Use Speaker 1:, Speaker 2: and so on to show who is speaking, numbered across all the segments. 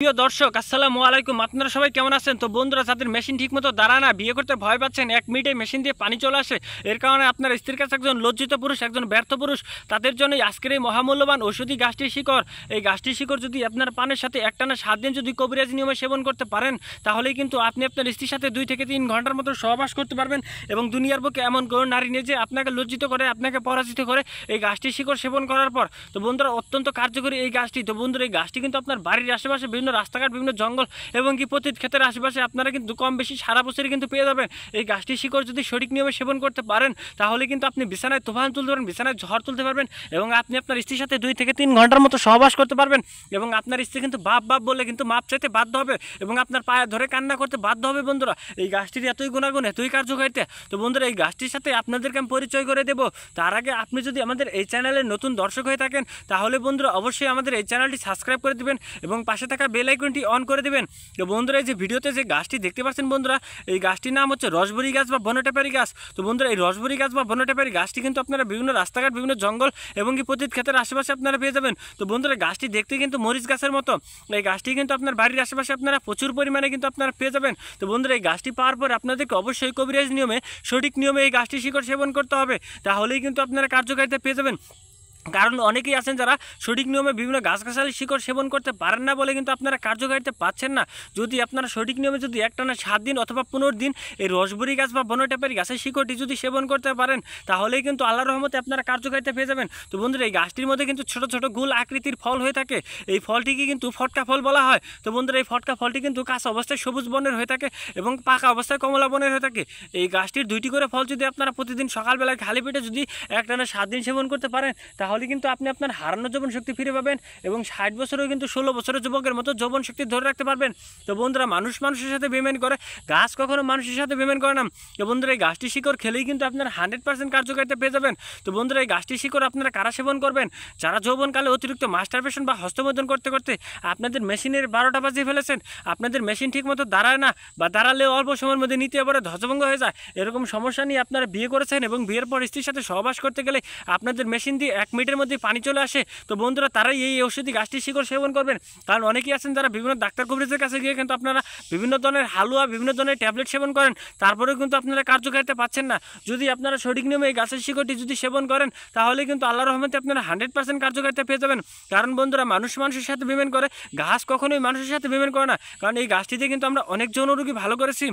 Speaker 1: প্রিয় দর্শক আসসালামু আলাইকুম। আপনারা সবাই কেমন আছেন? তো বন্ধুরা, যাদের মেশিন ঠিকমতো দাঁড়ায় না, বিয়ে করতে ভয় পাচ্ছেন, 1 মিনিটে মেশিন দিয়ে পানি চলে আসে, এর কারণে আপনার স্ত্রীর কাছে একজন লজ্জিত পুরুষ, একজন ব্যর্থ পুরুষ, তাদের জন্যই আজকের এই মহামূল্যবান ঔষধি গাছটির শিকড়। এই গাছটির শিকড় যদি আপনার পানের সাথে একটানা 7 দিন যদি কবিরাজি নিয়মে সেবন করতে পারেন, তাহলেই কিন্তু আপনি আপনার স্ত্রীর সাথে 2 থেকে 3 ঘন্টার মতো সহবাস করতে পারবেন। এবং দুনিয়ার বুকে এমন কোনো নারী নেই যে আপনাকে লজ্জিত করে, আপনাকে পরাজিত করে এই গাছটির শিকড় সেবন করার পর। তো বন্ধুরা, অত্যন্ত কার্যকরী এই গাছটি। তো বন্ধুরা, এই গাছটি কিন্তু আপনার বাড়ির আশেপাশে বিভিন্ন রাস্তাঘাট, বিভিন্ন জঙ্গল এবং কি পতিত ক্ষেতের আশেপাশে আপনারা কিন্তু কম বেশি সারা বছরই কিন্তু পেয়ে যাবেন। এই গাছটির শিকড় যদি সঠিক নিয়মে সেবন করতে পারেন, তাহলে কিন্তু আপনি বিছানায় তুফান তুলতে পারবেন, বিছানায় ঝড় তুলতে পারবেন এবং আপনি আপনার স্ত্রীর সাথে 2 থেকে 3 ঘন্টার মতো সহবাস করতে পারবেন। এবং আপনার স্ত্রী কিন্তু বাপ বাপ বলে কিন্তু মাপ চাইতে বাধ্য হবে এবং আপনার পায়ে ধরে কান্না করতে বাধ্য হবে। বন্ধুরা, এই গাছটির এতই গুণাগুণ, এতই কার্যকারিতা। তো বন্ধুরা, এই গাছটির সাথে আপনাদেরকে আমি পরিচয় করে দেবো। তার আগে আপনি যদি আমাদের এই চ্যানেলের নতুন দর্শক হয়ে থাকেন, তাহলে বন্ধুরা অবশ্যই আমাদের এই চ্যানেলটি সাবস্ক্রাইব করে দিবেন এবং পাশে থাকা বেল আইকনটি অন করে দিবেন। তো বন্ধুরা, এই যে ভিডিওতে যে গাছটি দেখতে পাচ্ছেন বন্ধুরা, এই গাছটির নাম হচ্ছে রসবরি গাছ বা বনটেপারি গাছ। তো বন্ধুরা, এই রসবরি গাছ বা বনটেপারি গাছটি কিন্তু আপনারা বিভিন্ন রাস্তাঘাট, বিভিন্ন জঙ্গল এবং কি পতিত ক্ষেতের আশেপাশে আপনারা পেয়ে যাবেন। তো বন্ধুরা, গাছটি দেখতে কিন্তু মরিচ গাছের মতো। এই গাছটি কিন্তু আপনার বাড়ির আশেপাশে আপনারা প্রচুর পরিমাণে কিন্তু আপনারা পেয়ে যাবেন। তো বন্ধুরা, এই গাছটি পাওয়ার পর আপনাদেরকে অবশ্যই কবিরাজ নিয়মে, সঠিক নিয়মে এই গাছটি শিকড় সেবন করতে হবে, তাহলেই কিন্তু আপনারা কার্যকারিতা পেয়ে যাবেন। কারণ অনেকেই আছেন যারা সঠিক নিয়মে বিভিন্ন গাছগাছালি শিকড় সেবন করতে পারেন না বলে কিন্তু আপনারা কার্যকারিতা পাচ্ছেন না। যদি আপনারা সঠিক নিয়মে যদি একটানা 7 দিন অথবা 15 দিন এই রসবরি গাছ বা বনটেপারি গাছের শিকড়টি যদি সেবন করতে পারেন, তাহলেই কিন্তু আল্লাহর রহমতে আপনারা কার্যকারিতা পেয়ে যাবেন। তো বন্ধুরা, এই গাছটির মধ্যে কিন্তু ছোট ছোট গোল আকৃতির ফল হয়ে থাকে। এই ফলটিকে কিন্তু ফটকা ফল বলা হয়। তো বন্ধুরা, এই ফটকা ফলটি কিন্তু কাঁচা অবস্থায় সবুজ বর্ণের হয়ে থাকে এবং পাকা অবস্থায় কমলা বর্ণের হয়ে থাকে। এই গাছটির 2টি করে ফল যদি আপনারা প্রতিদিন সকালবেলায় খালি পেটে যদি একটানা 7 দিন সেবন করতে পারেন, তাহলে কিন্তু আপনি আপনার হারানো যৌবন শক্তি ফিরে পাবেন এবং 60 বছরেও কিন্তু 16 বছরের যুবকের মতো যৌবন শক্তি ধরে রাখতে পারবেন। তো বন্ধুরা, মানুষের সাথে বেইমানি করে, গাছ কখনো মানুষের সাথে বেইমানি করে না। তো বন্ধুরা, এই গাছটি শিকড় খেলেই কিন্তু আপনারা 100% কার্যকারিতা পেয়ে যাবেন। তো বন্ধুরা, এই গাছটি শিকড় আপনারা কারা সেবন করবেন? যারা যৌবনকালে অতিরিক্ত মাস্টারবেশন বা হস্তমৈথুন করতে করতে আপনাদের মেশিনের 12টা বাজিয়ে ফেলেছেন, আপনাদের মেশিন ঠিকমতো দাঁড়ায় না বা দাঁড়ালেও অল্প সময়ের মধ্যে নিতে পারে ধ্বজভঙ্গ হয়ে যায়, এরকম সমস্যা নিয়ে আপনারা বিয়ে করেছেন এবং বিয়ের পর স্ত্রীর সাথে সহবাস করতে গেলে আপনাদের মেশিন দিয়ে 1 মিনিটের মধ্যে পানি চলে আসে। তো বন্ধুরা, তারাই এই ঔষধি গাছটির শিকড় সেবন করবেন। কারণ অনেকেই আছেন যারা বিভিন্ন ডাক্তার কবিরাজের কাছে গিয়ে কিন্তু আপনারা বিভিন্ন ধরনের হালুয়া, বিভিন্ন ধরনের ট্যাবলেট সেবন করেন, তারপরেও কিন্তু আপনারা কার্যকারিতা পাচ্ছেন না। যদি আপনারা সঠিক নিয়মে এই গাছের শিকড়টি যদি সেবন করেন, তাহলে কিন্তু আল্লাহর রহমতে আপনারা 100% কার্যকারিতা পেয়ে যাবেন। কারণ বন্ধুরা, মানুষের সাথে বেইমানি করে, গাছ কখনোই মানুষের সাথে বেইমানি করে না। কারণ এই গাছটিতে কিন্তু আমরা অনেক যৌন রোগী ভালো করেছি।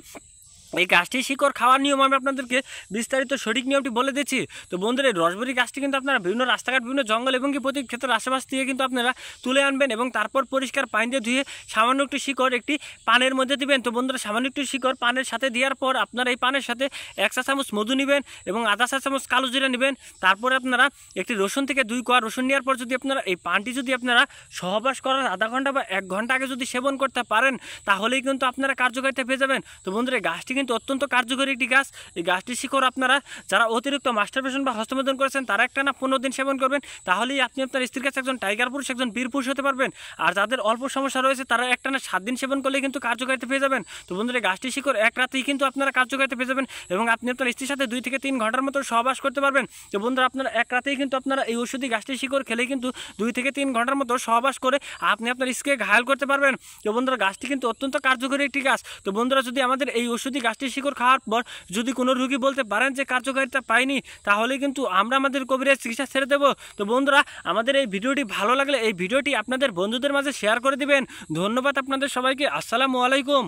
Speaker 1: এই গাছটি শিকড় খাওয়ার নিয়ম আমি আপনাদেরকে বিস্তারিত সঠিক নিয়মটি বলে দিচ্ছি। তো বন্ধুরা, এই রসবরি গাছটি কিন্তু আপনারা বিভিন্ন রাস্তাঘাট, বিভিন্ন জঙ্গল এবং কি প্রতি ক্ষেত্রের আশেপাশ থেকে কিন্তু আপনারা তুলে আনবেন এবং তারপর পরিষ্কার পানি দিয়ে ধুয়ে সামান্য একটু শিকড় একটি পানের মধ্যে দিবেন। তো বন্ধুরা, সামান্য একটু শিকড় পানের সাথে দেওয়ার পর আপনারা এই পানের সাথে 1 চা চামচ মধু নেবেন এবং আধা চা চামচ কালো জিরা নেবেন। তারপরে আপনারা একটি রসুন থেকে 2 কোয়া রসুন নেওয়ার পর যদি আপনারা এই পানটি যদি আপনারা সহবাস করার আধা ঘন্টা বা 1 ঘন্টা আগে যদি সেবন করতে পারেন, তাহলেই কিন্তু আপনারা কার্যকারিতা পেয়ে যাবেন। তো বন্ধুরা, এই গাছটি কিন্তু অত্যন্ত কার্যকরী একটি গাছ। এই গাছটির শিকড় আপনারা যারা অতিরিক্ত মাস্টারবেশন বা হস্তমৈথুন করেছেন, তারা একটানা 15 দিন সেবন করবেন, তাহলেই আপনি আপনার স্ত্রীর কাছে একজন টাইগার পুরুষ, একজন বীর পুরুষ হতে পারবেন। আর যাদের অল্প সমস্যা রয়েছে, তারা একটানা 7 দিন সেবন করলেই কিন্তু কার্যকারিতা পেয়ে যাবেন। তো বন্ধুরা, গাছটির শিকড় 1 রাতেই কিন্তু আপনারা কার্যকারিতা পেয়ে যাবেন এবং আপনি আপনার স্ত্রীর সাথে 2 থেকে 3 ঘন্টার মতো সহবাস করতে পারবেন। তো বন্ধুরা, আপনারা 1 রাতেই কিন্তু আপনারা এই ঔষধি গাছটির শিকড় খেলেই কিন্তু 2 থেকে 3 ঘন্টার মতো সহবাস করে আপনি আপনার স্ত্রীকে ঘায়াল করতে পারবেন। তো বন্ধুরা, গাছটি কিন্তু অত্যন্ত কার্যকরী একটি গাছ। তো বন্ধুরা, যদি আমাদের এই ঔষধি গাছটির শিকড় খাওয়ার পর যদি কোনো রোগী বলতে পারেন যে কার্যকারিতা পাইনি, তাহলে কিন্তু আমরা আমাদের কবিরাজ চিকিৎসা ছেড়ে দেব। তো বন্ধুরা, আমাদের এই ভিডিওটি ভালো লাগলে এই ভিডিওটি আপনাদের বন্ধুদের মাঝে শেয়ার করে দিবেন। ধন্যবাদ আপনাদের সবাইকে। আসসালামু আলাইকুম।